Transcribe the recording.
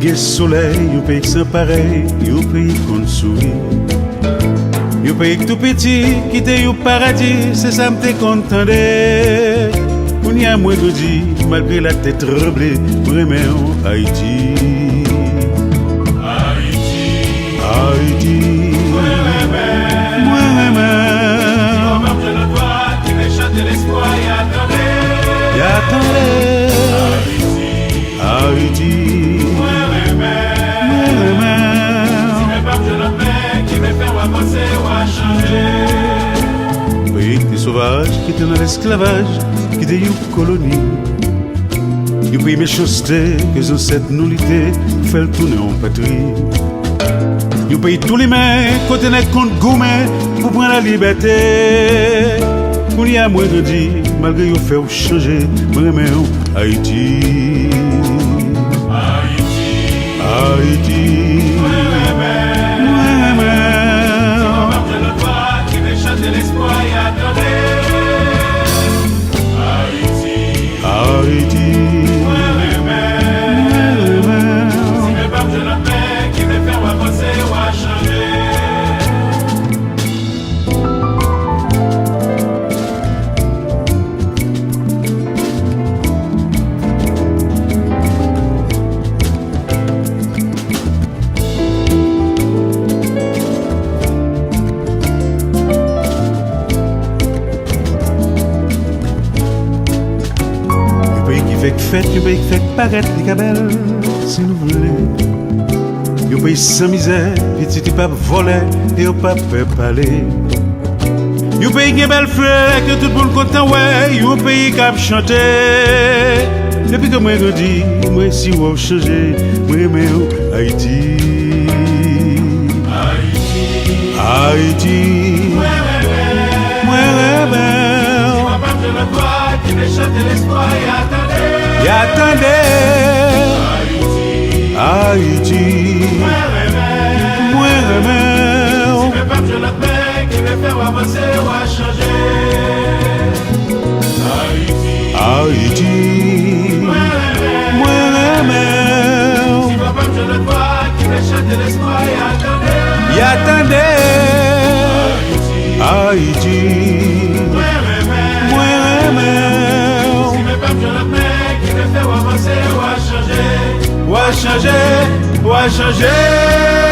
qui a soleil, un pays qui sans pareil, un pays qu'on sourit. Un pays tout petit, qui était au paradis, c'est ça me content. On y a moins de dire, malgré la tête tremblée, vraiment Haïti. Haïti, Haïti. Haïti, pays des sauvages qui étaient dans l'esclavage, qui étaient une colonie. Un pays méchanceté que les ancêtres nous luttaient pour faire tourner en patrie. Un pays tous les mains, côté net contre gourmet pour prendre la liberté. On y a moins de dire, malgré le fait changer, vraiment Haïti. Haïti, Haïti. Haïti, si mes papes de la paix qui me fait avancer ou à changer. Fête, un pays qui fait paraître les cabelles, si nous voulons. Un pays sans misère, petit pas voler et on pas peut parler. Un pays qui est belle fleur, que tout le monde content, ouais. Un pays qui a chanté. Depuis que moi je dis, moi si on changer, moi j'aime Haïti. Haïti, Haïti. Moi j'aime. Je ne vois qui me chante l'espoir et attendez. Et attendez, Haïti, moi remède. Si mes papes je la paix, qui me fait avancer ou à changer. Haïti, Haïti, moi remède. Si mes papes je la vois, qui me chante l'espoir et attendez. Et attendez, Haïti, moi remède. Si mes papes je la paix, ou à changer, ou à changer, ou à changer.